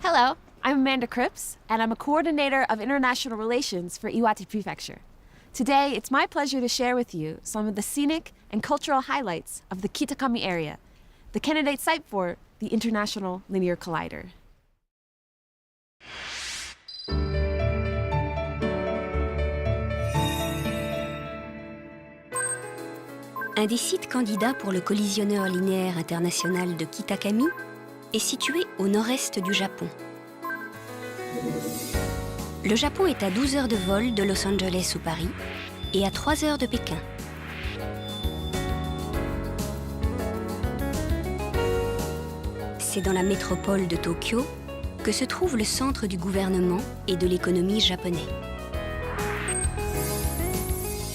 Hello, I'm Amanda Cripps, and I'm a coordinator of international relations for Iwate Prefecture. Today, it's my pleasure to share with you some of the scenic and cultural highlights of the Kitakami area, the candidate site for the International Linear Collider. Un des sites candidats pour le collisionneur linéaire international de Kitakami est situé au nord-est du Japon. Le Japon est à 12 heures de vol de Los Angeles ou Paris et à 3 heures de Pékin. C'est dans la métropole de Tokyo que se trouve le centre du gouvernement et de l'économie japonais.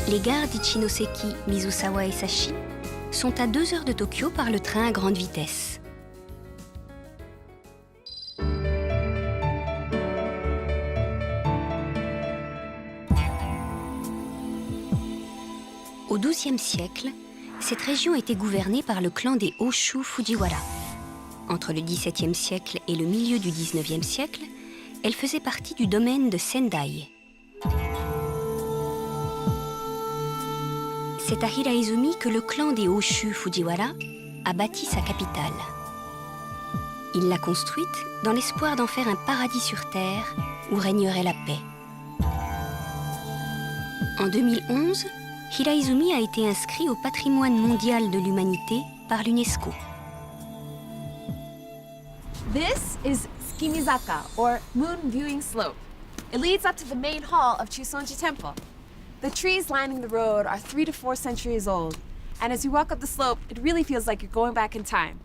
Les gares d'Ichinoseki, Mizusawa et Sashi sont à 2 heures de Tokyo par le train à grande vitesse. Au XIIe siècle, cette région était gouvernée par le clan des Oshu Fujiwara. Entre le XVIIe siècle et le milieu du XIXe siècle, elle faisait partie du domaine de Sendai. C'est à Hiraizumi que le clan des Oshu Fujiwara a bâti sa capitale. Il l'a construite dans l'espoir d'en faire un paradis sur terre où régnerait la paix. En 2011, Hiraizumi a été inscrit au patrimoine mondial de l'humanité par l'UNESCO. This is Tsukimizaka, or Moon Viewing Slope. It leads up to the main hall of Chusonji Temple. The trees lining the road are 3 to 4 centuries old, and as you walk up the slope, it really feels like you're going back in time.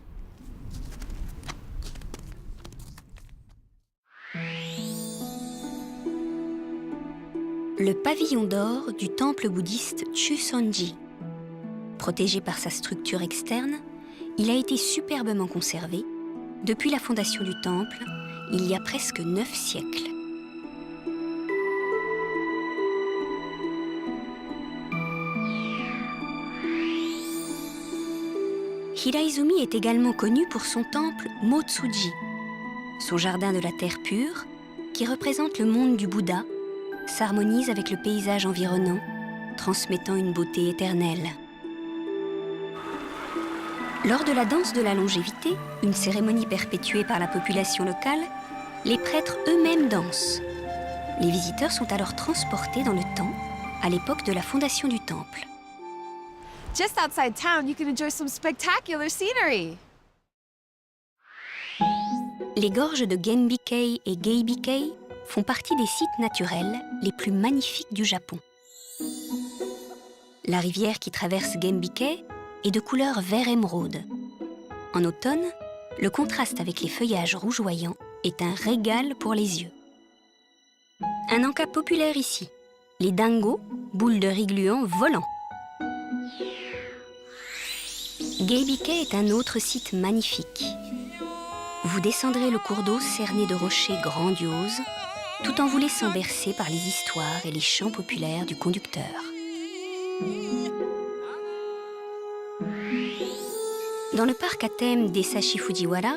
Le pavillon d'or du temple bouddhiste Chusonji. Protégé par sa structure externe, il a été superbement conservé depuis la fondation du temple, il y a presque 9 siècles. Hiraizumi est également connu pour son temple Motsuji, son jardin de la terre pure, qui représente le monde du Bouddha, s'harmonise avec le paysage environnant, transmettant une beauté éternelle. Lors de la danse de la longévité, une cérémonie perpétuée par la population locale, les prêtres eux-mêmes dansent. Les visiteurs sont alors transportés dans le temps, à l'époque de la fondation du temple. Just outside town, you can enjoy some spectacular scenery. Les gorges de Genbikei et Geibikei font partie des sites naturels les plus magnifiques du Japon. La rivière qui traverse Genbikei est de couleur vert émeraude. En automne, le contraste avec les feuillages rougeoyants est un régal pour les yeux. Un encas populaire ici, les dingos, boules de riz gluants volants. Geibikei est un autre site magnifique. Vous descendrez le cours d'eau cerné de rochers grandioses, tout en vous laissant bercer par les histoires et les chants populaires du conducteur. Dans le parc à thème des Sashi Fujiwara,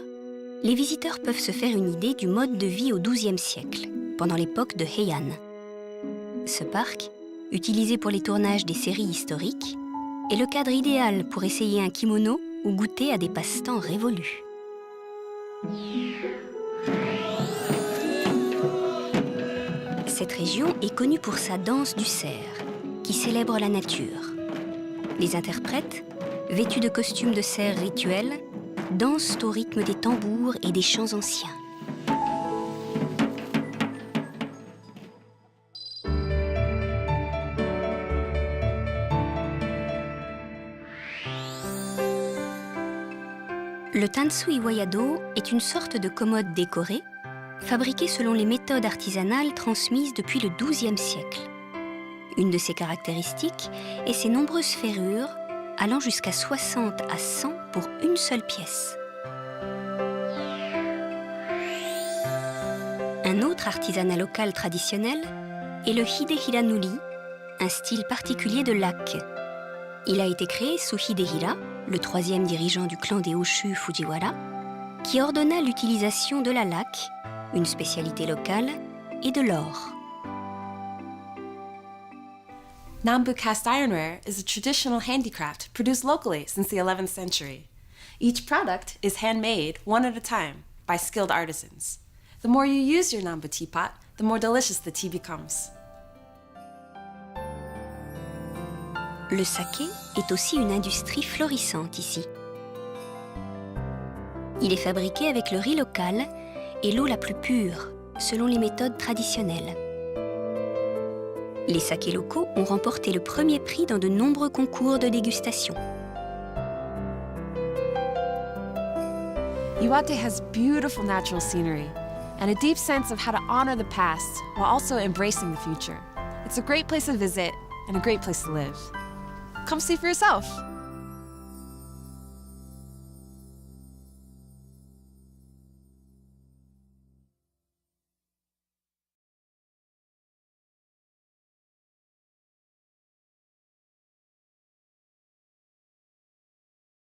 les visiteurs peuvent se faire une idée du mode de vie au XIIe siècle, pendant l'époque de Heian. Ce parc, utilisé pour les tournages des séries historiques, est le cadre idéal pour essayer un kimono ou goûter à des passe-temps révolus. Cette région est connue pour sa danse du cerf, qui célèbre la nature. Les interprètes, vêtus de costumes de cerf rituels, dansent au rythme des tambours et des chants anciens. Le Tansui Iwayado est une sorte de commode décorée, fabriquée selon les méthodes artisanales transmises depuis le XIIe siècle. Une de ses caractéristiques est ses nombreuses ferrures, allant jusqu'à 60 à 100 pour une seule pièce. Un autre artisanat local traditionnel est le Hidehiranuri, un style particulier de laque. Il a été créé sous Hidehira, le troisième dirigeant du clan des Oshu Fujiwara, qui ordonna l'utilisation de la laque une spécialité locale, et de l'or. Nambu cast ironware is a traditional handicraft produced locally since the 11th century. Each product is handmade one at a time by skilled artisans. The more you use your Nambu teapot, the more delicious the tea becomes. Le saké est aussi une industrie florissante ici. Il est fabriqué avec le riz local et l'eau la plus pure, selon les méthodes traditionnelles. Les sakés locaux ont remporté le premier prix dans de nombreux concours de dégustation. Iwate has beautiful natural scenery and a deep sense of how to honor the past while also embracing the future. It's a great place to visit and a great place to live. Come see for yourself.